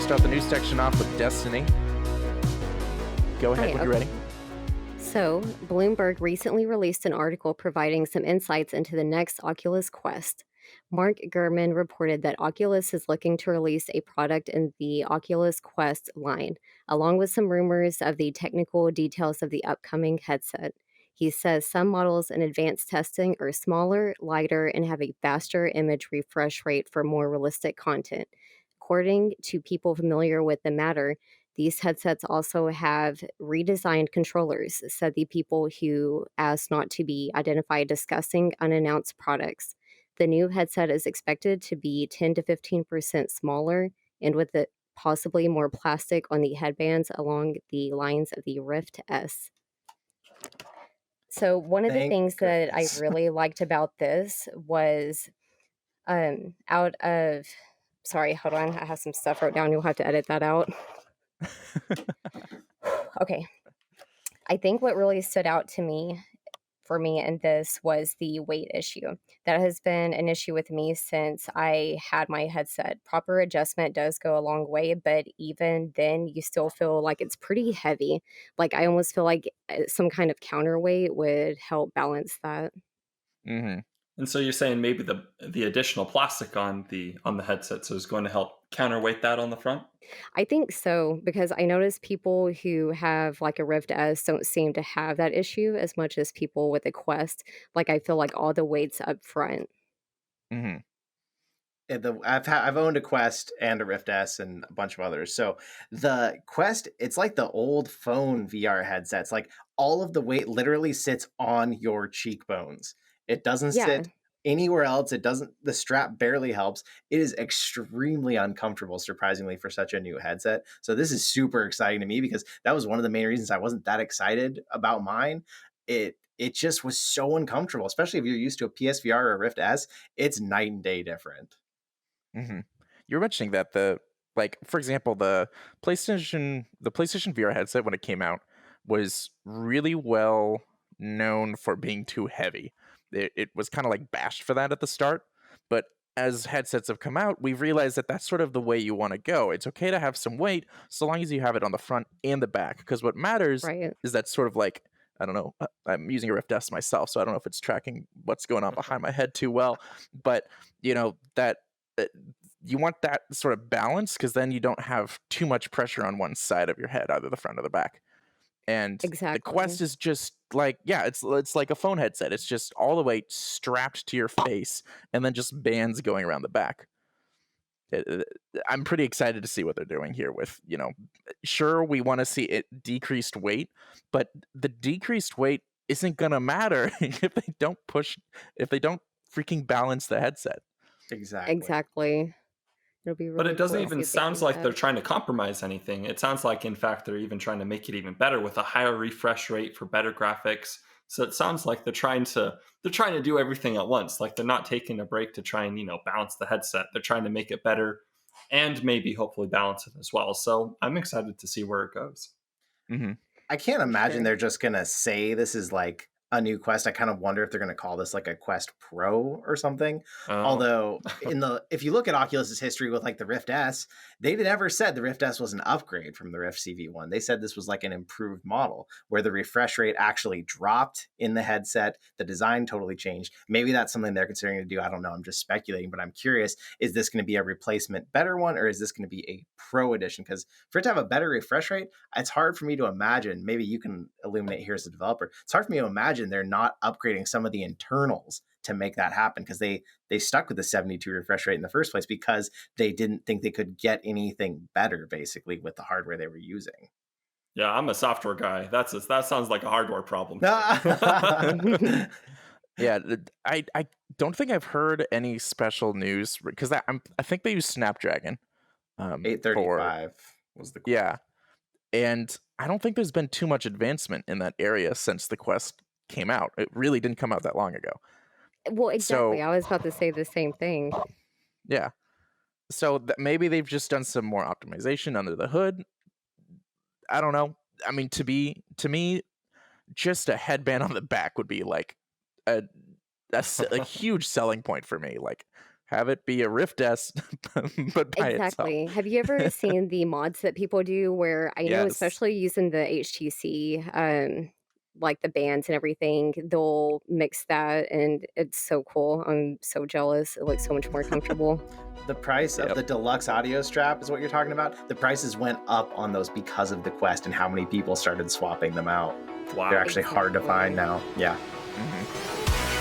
start the news section off with Destiny. Go ahead when you're ready. So, Bloomberg recently released an article providing some insights into the next Oculus Quest. Mark Gurman reported that Oculus is looking to release a product in the Oculus Quest line, along with some rumors of the technical details of the upcoming headset. He says some models in advanced testing are smaller, lighter, and have a faster image refresh rate for more realistic content. According to people familiar with the matter, these headsets also have redesigned controllers, said the people who asked not to be identified discussing unannounced products. The new headset is expected to be 10 to 15% smaller and with it possibly more plastic on the headbands along the lines of the Rift S. So one of the Thank things that I goodness. really liked about this was out of sorry, hold on, I have some stuff wrote down. You'll have to edit that out. Okay. I think what really stood out to me for me in this was the weight issue. That has been an issue with me since I had my headset. Proper adjustment does go a long way, but even then, you still feel like it's pretty heavy. Like I almost feel like some kind of counterweight would help balance that. Mm-hmm. And so you're saying maybe the additional plastic on the headset is going to help counterweight that on the front? I think so because I notice people who have like a Rift S don't seem to have that issue as much as people with a Quest. Like I feel like all the weight's up front. Mm-hmm. I've owned a Quest and a Rift S and a bunch of others. So the Quest, it's like the old phone VR headsets. Like all of the weight literally sits on your cheekbones. It doesn't Yeah. sit anywhere else. The strap barely helps. It is extremely uncomfortable, surprisingly, for such a new headset. So this is super exciting to me because that was one of the main reasons I wasn't that excited about mine. It just was so uncomfortable, especially if you're used to a PSVR or a Rift S. It's night and day different. Mm-hmm. You were mentioning that for example, the PlayStation VR headset when it came out was really well known for being too heavy. It was kind of like bashed for that at the start, but as headsets have come out, we've realized that that's sort of the way you want to go. It's okay to have some weight so long as you have it on the front and the back, because what matters Right. is that sort of like, I don't know, I'm using a Rift S myself, so I don't know if it's tracking what's going on behind my head too well, but that you want that sort of balance because then you don't have too much pressure on one side of your head, either the front or the back. And the Quest Exactly. is just like, yeah, it's like a phone headset. It's just all the way strapped to your face and then just bands going around the back. I'm pretty excited to see what they're doing here with, sure, we want to see it decreased weight, but the decreased weight isn't going to matter if they don't freaking balance the headset. Exactly. It'll be But really it cool doesn't to see even what they do sound with like they're that. trying to compromise anything. It sounds like, in fact, they're even trying to make it even better with a higher refresh rate for better graphics. So it sounds like they're trying to do everything at once. Like they're not taking a break to try and balance the headset. They're trying to make it better and maybe hopefully balance it as well. So I'm excited to see where it goes. Mm-hmm. I can't imagine Sure. they're just going to say this is like a new Quest. I kind of wonder if they're going to call this like a Quest Pro or something. Although if you look at Oculus's history with like the Rift S, they never said the Rift S was an upgrade from the Rift CV1. They said this was like an improved model where the refresh rate actually dropped in the headset. The design totally changed. Maybe that's something they're considering to do. I don't know. I'm just speculating, but I'm curious, is this going to be a replacement better one or is this going to be a Pro edition? Because for it to have a better refresh rate, it's hard for me to imagine. Maybe you can illuminate here as a developer. It's hard for me to imagine they're not upgrading some of the internals to make that happen because they stuck with the 72 refresh rate in the first place because they didn't think they could get anything better basically with the hardware they were using. Yeah, I'm a software guy. That sounds like a hardware problem. Yeah, I don't think I've heard any special news because I think they use Snapdragon. 835 was the yeah, and I don't think there's been too much advancement in that area since the Quest came out. It really didn't come out that long ago. Well, exactly. So, I was about to say the same thing. yeah. So maybe they've just done some more optimization under the hood. I don't know. I mean, to me, just a headband on the back would be like a huge selling point for me. Like Have it be a Rift S, but by itself. Exactly. Have you ever seen the mods that people do where I know Yes. especially using the HTC, like the bands and everything, they'll mix that and it's so cool. I'm so jealous. It looks so much more comfortable. The price of Yep. the deluxe audio strap is what you're talking about. The prices went up on those because of the Quest and how many people started swapping them out. Wow. They're actually hard to find Exactly. now. Yeah. Mhm.